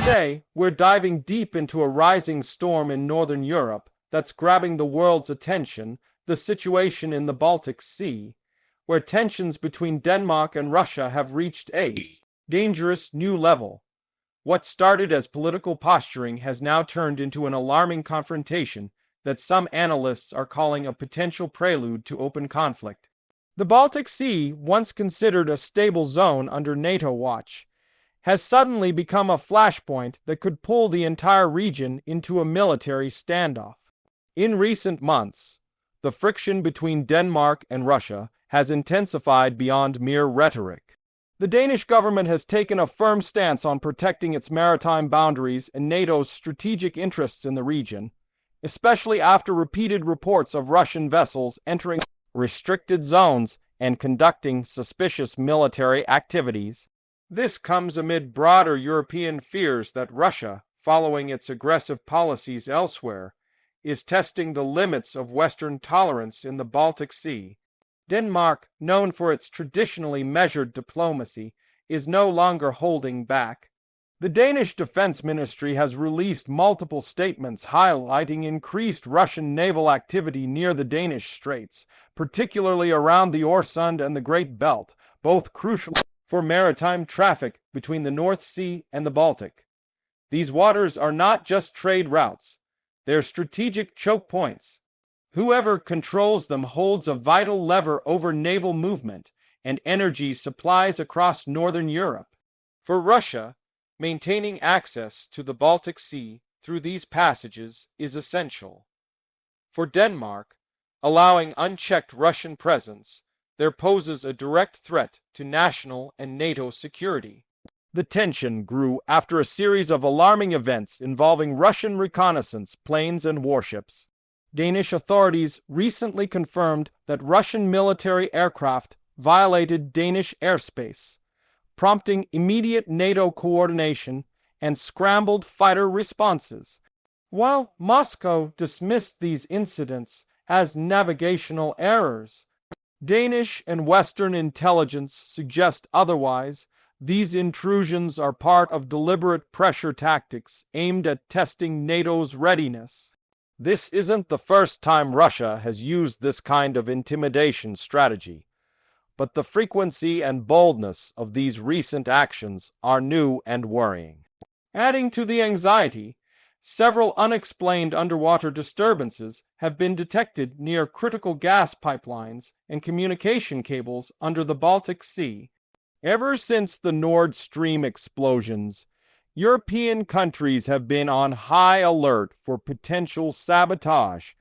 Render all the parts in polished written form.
Today, we're diving deep into a rising storm in Northern Europe that's grabbing the world's attention, the situation in the Baltic Sea, where tensions between Denmark and Russia have reached a dangerous new level. What started as political posturing has now turned into an alarming confrontation that some analysts are calling a potential prelude to open conflict. The Baltic Sea, once considered a stable zone under NATO watch, has suddenly become a flashpoint that could pull the entire region into a military standoff. In recent months, the friction between Denmark and Russia has intensified beyond mere rhetoric. The Danish government has taken a firm stance on protecting its maritime boundaries and NATO's strategic interests in the region, especially after repeated reports of Russian vessels entering restricted zones and conducting suspicious military activities. This comes amid broader European fears that Russia, following its aggressive policies elsewhere, is testing the limits of Western tolerance in the Baltic Sea. Denmark, known for its traditionally measured diplomacy, is no longer holding back. The Danish Defense Ministry has released multiple statements highlighting increased Russian naval activity near the Danish Straits, particularly around the Øresund and the Great Belt, both crucial for maritime traffic between the North Sea and the Baltic. These waters are not just trade routes, they're strategic choke points. Whoever controls them holds a vital lever over naval movement and energy supplies across Northern Europe. For Russia, maintaining access to the Baltic Sea through these passages is essential. For Denmark, allowing unchecked Russian presence there poses a direct threat to national and NATO security. The tension grew after a series of alarming events involving Russian reconnaissance planes and warships. Danish authorities recently confirmed that Russian military aircraft violated Danish airspace, prompting immediate NATO coordination and scrambled fighter responses. While Moscow dismissed these incidents as navigational errors, Danish and Western intelligence suggest otherwise. These intrusions are part of deliberate pressure tactics aimed at testing NATO's readiness. This isn't the first time Russia has used this kind of intimidation strategy, but the frequency and boldness of these recent actions are new and worrying. Adding to the anxiety, several unexplained underwater disturbances have been detected near critical gas pipelines and communication cables under the Baltic Sea. Ever since the Nord Stream explosions, European countries have been on high alert for potential sabotage.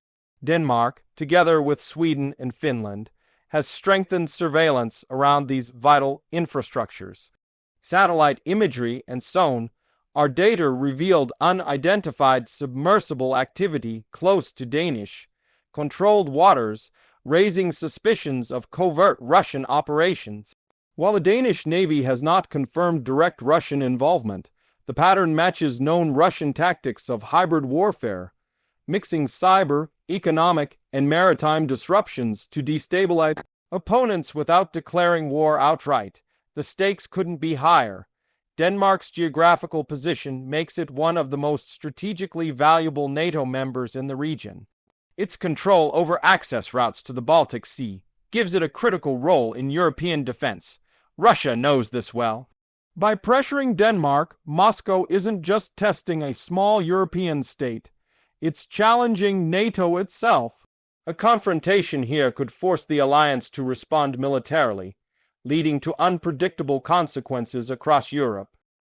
Denmark, together with Sweden and Finland, has strengthened surveillance around these vital infrastructures. Satellite imagery and sonar data revealed unidentified submersible activity close to Danish-controlled waters, raising suspicions of covert Russian operations. While the Danish Navy has not confirmed direct Russian involvement, the pattern matches known Russian tactics of hybrid warfare, mixing cyber, economic, and maritime disruptions to destabilize opponents without declaring war outright. The stakes couldn't be higher. Denmark's geographical position makes it one of the most strategically valuable NATO members in the region. Its control over access routes to the Baltic Sea gives it a critical role in European defense. Russia knows this well. By pressuring Denmark, Moscow isn't just testing a small European state, it's challenging NATO itself. A confrontation here could force the alliance to respond militarily, leading to unpredictable consequences across Europe.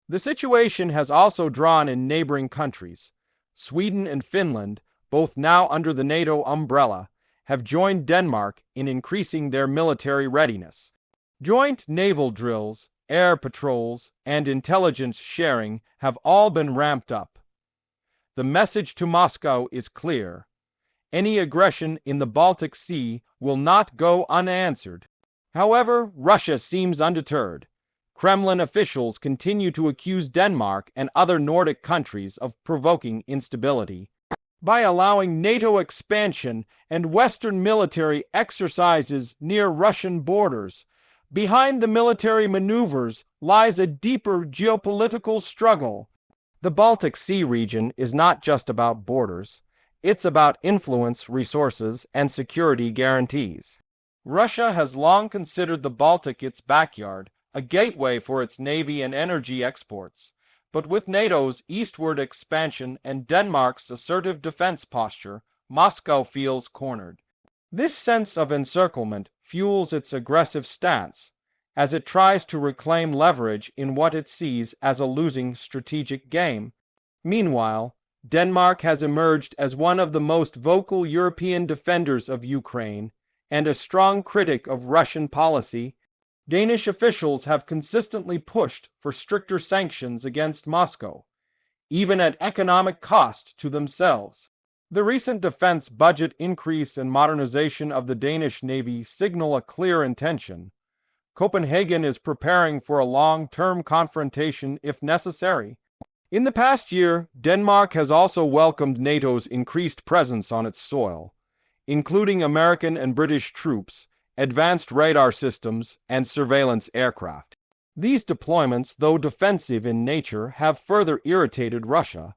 The situation has also drawn in neighboring countries. Sweden and Finland, both now under the NATO umbrella, have joined Denmark in increasing their military readiness. Joint naval drills, air patrols, and intelligence sharing have all been ramped up. The message to Moscow is clear. Any aggression in the Baltic Sea will not go unanswered. However, Russia seems undeterred. Kremlin officials continue to accuse Denmark and other Nordic countries of provoking instability. By allowing NATO expansion and Western military exercises near Russian borders, behind the military maneuvers lies a deeper geopolitical struggle. The Baltic Sea region is not just about borders, it's about influence, resources, and security guarantees. Russia has long considered the Baltic its backyard, a gateway for its navy and energy exports. But with NATO's eastward expansion and Denmark's assertive defense posture, Moscow feels cornered. This sense of encirclement fuels its aggressive stance, as it tries to reclaim leverage in what it sees as a losing strategic game. Meanwhile, Denmark has emerged as one of the most vocal European defenders of Ukraine and a strong critic of Russian policy. Danish officials have consistently pushed for stricter sanctions against Moscow, even at economic cost to themselves. The recent defense budget increase and modernization of the Danish Navy signal a clear intention. Copenhagen is preparing for a long-term confrontation if necessary. In the past year, Denmark has also welcomed NATO's increased presence on its soil, including American and British troops, advanced radar systems, and surveillance aircraft. These deployments, though defensive in nature, have further irritated Russia.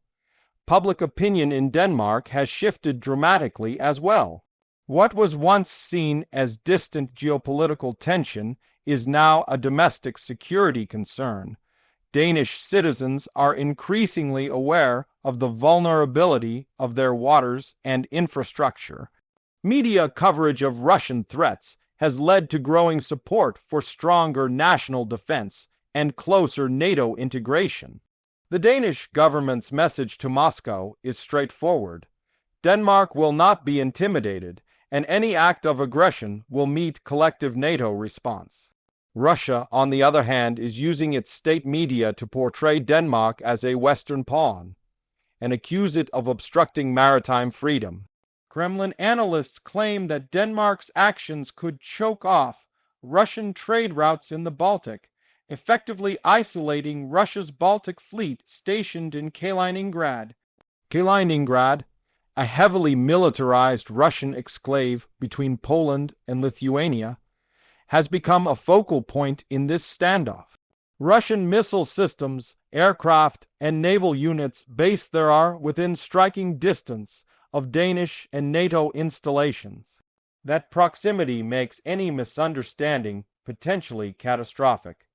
Public opinion in Denmark has shifted dramatically as well. What was once seen as distant geopolitical tension is now a domestic security concern. Danish citizens are increasingly aware of the vulnerability of their waters and infrastructure. Media coverage of Russian threats has led to growing support for stronger national defense and closer NATO integration. The Danish government's message to Moscow is straightforward. Denmark will not be intimidated, and any act of aggression will meet collective NATO response. Russia, on the other hand, is using its state media to portray Denmark as a Western pawn and accuse it of obstructing maritime freedom. Kremlin analysts claim that Denmark's actions could choke off Russian trade routes in the Baltic, effectively isolating Russia's Baltic fleet stationed in Kaliningrad. Kaliningrad, a heavily militarized Russian exclave between Poland and Lithuania, has become a focal point in this standoff. Russian missile systems, aircraft, and naval units based there are within striking distance of Danish and NATO installations. That proximity makes any misunderstanding potentially catastrophic.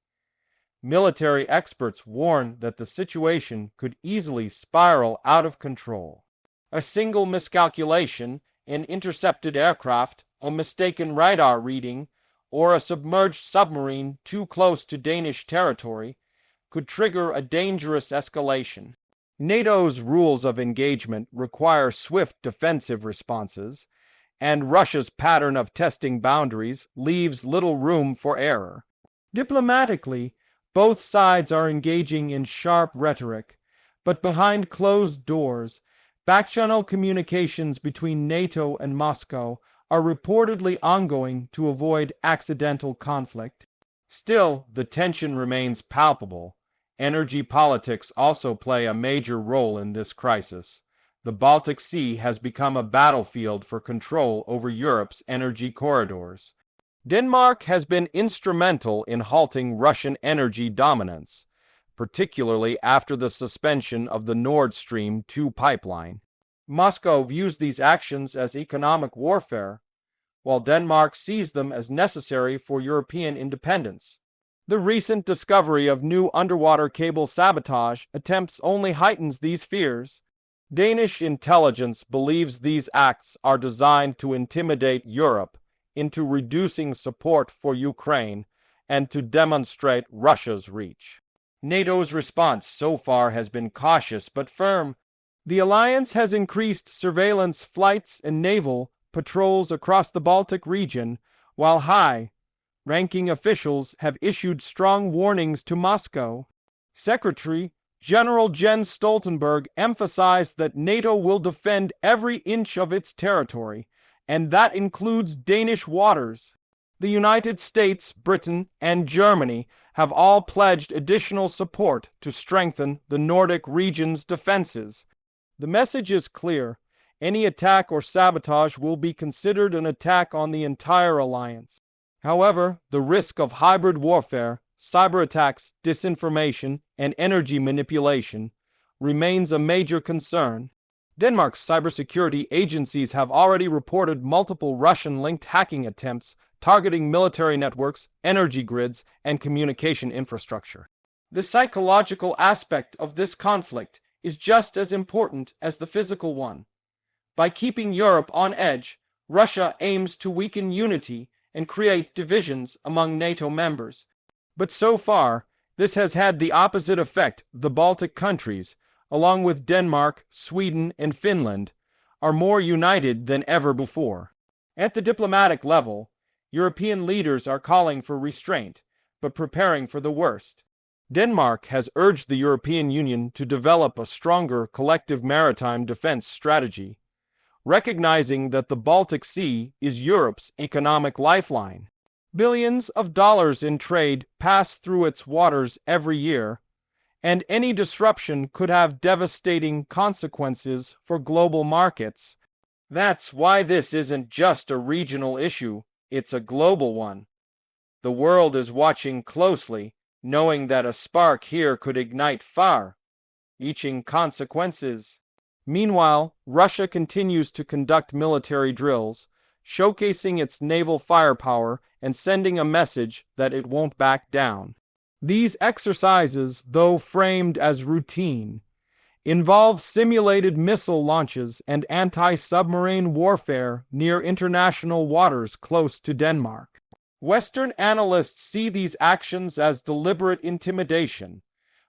Military experts warn that the situation could easily spiral out of control. A single miscalculation, an intercepted aircraft, a mistaken radar reading, or a submerged submarine too close to Danish territory could trigger a dangerous escalation. NATO's rules of engagement require swift defensive responses, and Russia's pattern of testing boundaries leaves little room for error. Diplomatically, both sides are engaging in sharp rhetoric, but behind closed doors, back-channel communications between NATO and Moscow are reportedly ongoing to avoid accidental conflict. Still, the tension remains palpable. Energy politics also play a major role in this crisis. The Baltic Sea has become a battlefield for control over Europe's energy corridors. Denmark has been instrumental in halting Russian energy dominance, particularly after the suspension of the Nord Stream 2 pipeline. Moscow views these actions as economic warfare, while Denmark sees them as necessary for European independence. The recent discovery of new underwater cable sabotage attempts only heightens these fears. Danish intelligence believes these acts are designed to intimidate Europe into reducing support for Ukraine and to demonstrate Russia's reach. NATO's response so far has been cautious but firm. The alliance has increased surveillance flights and naval patrols across the Baltic region, while high-ranking officials have issued strong warnings to Moscow. Secretary General Jens Stoltenberg emphasized that NATO will defend every inch of its territory, and that includes Danish waters. The United States, Britain, and Germany have all pledged additional support to strengthen the Nordic region's defenses. The message is clear. Any attack or sabotage will be considered an attack on the entire alliance. However, the risk of hybrid warfare, cyber attacks, disinformation, and energy manipulation remains a major concern. Denmark's cybersecurity agencies have already reported multiple Russian-linked hacking attempts targeting military networks, energy grids, and communication infrastructure. The psychological aspect of this conflict is just as important as the physical one. By keeping Europe on edge, Russia aims to weaken unity and create divisions among NATO members. But so far, this has had the opposite effect. The Baltic countries, along with Denmark, Sweden, and Finland, are more united than ever before. At the diplomatic level, European leaders are calling for restraint, but preparing for the worst. Denmark has urged the European Union to develop a stronger collective maritime defense strategy, recognizing that the Baltic Sea is Europe's economic lifeline. Billions of dollars in trade pass through its waters every year, and any disruption could have devastating consequences for global markets. That's why this isn't just a regional issue, it's a global one. The world is watching closely, knowing that a spark here could ignite far-reaching consequences. Meanwhile, Russia continues to conduct military drills, showcasing its naval firepower and sending a message that it won't back down. These exercises, though framed as routine, involve simulated missile launches and anti-submarine warfare near international waters close to Denmark. Western analysts see these actions as deliberate intimidation,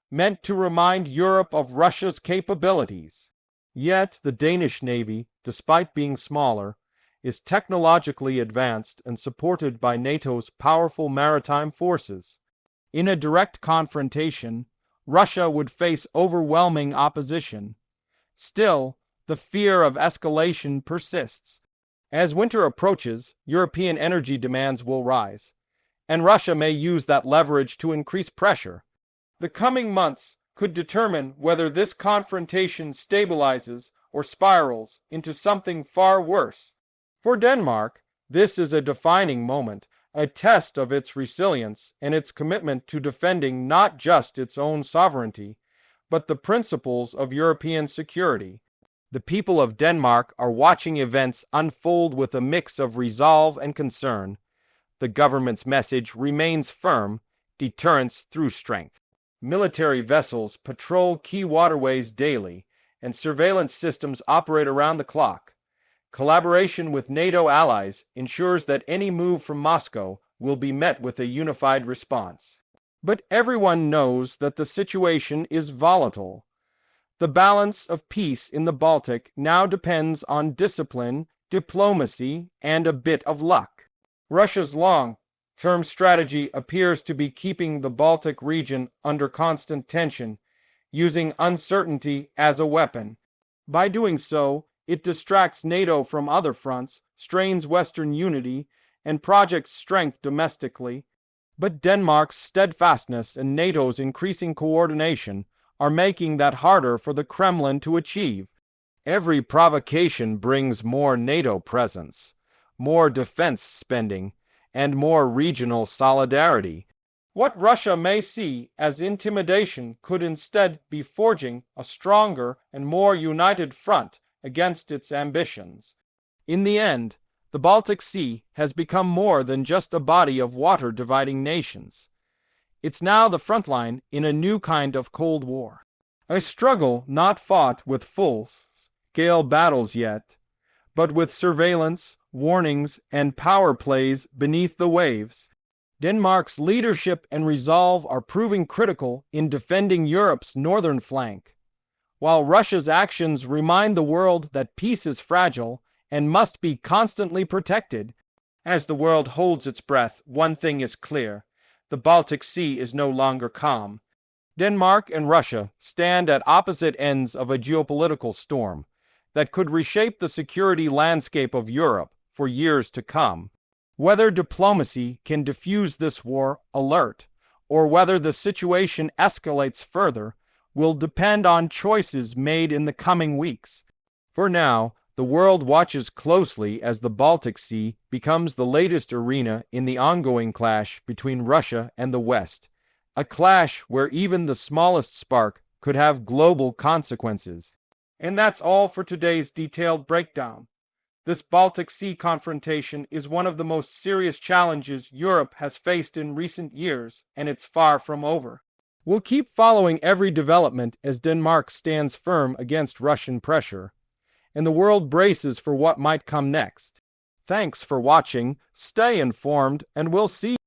meant to remind Europe of Russia's capabilities. Yet the Danish Navy, despite being smaller, is technologically advanced and supported by NATO's powerful maritime forces. In a direct confrontation, Russia would face overwhelming opposition. Still, the fear of escalation persists. As winter approaches, European energy demands will rise, and Russia may use that leverage to increase pressure. The coming months could determine whether this confrontation stabilizes or spirals into something far worse. For Denmark, this is a defining moment, a test of its resilience and its commitment to defending not just its own sovereignty, but the principles of European security. The people of Denmark are watching events unfold with a mix of resolve and concern. The government's message remains firm: deterrence through strength. Military vessels patrol key waterways daily, and surveillance systems operate around the clock. Collaboration with NATO allies ensures that any move from Moscow will be met with a unified response. But everyone knows that the situation is volatile. The balance of peace in the Baltic now depends on discipline, diplomacy, and a bit of luck. Russia's long-term strategy appears to be keeping the Baltic region under constant tension, using uncertainty as a weapon. By doing so, it distracts NATO from other fronts, strains Western unity, and projects strength domestically. But Denmark's steadfastness and NATO's increasing coordination are making that harder for the Kremlin to achieve. Every provocation brings more NATO presence, more defense spending, and more regional solidarity. What Russia may see as intimidation could instead be forging a stronger and more united front against its ambitions. In the end, the Baltic Sea has become more than just a body of water dividing nations. It's now the front line in a new kind of Cold War. A struggle not fought with full-scale battles yet, but with surveillance, warnings, and power plays beneath the waves. Denmark's leadership and resolve are proving critical in defending Europe's northern flank, while Russia's actions remind the world that peace is fragile and must be constantly protected. As the world holds its breath, one thing is clear: the Baltic Sea is no longer calm. Denmark and Russia stand at opposite ends of a geopolitical storm that could reshape the security landscape of Europe for years to come. Whether diplomacy can defuse this war alert, or whether the situation escalates further, will depend on choices made in the coming weeks. For now, the world watches closely as the Baltic Sea becomes the latest arena in the ongoing clash between Russia and the West, a clash where even the smallest spark could have global consequences. And that's all for today's detailed breakdown. This Baltic Sea confrontation is one of the most serious challenges Europe has faced in recent years, and it's far from over. We'll keep following every development as Denmark stands firm against Russian pressure, and the world braces for what might come next. Thanks for watching, stay informed, and we'll see you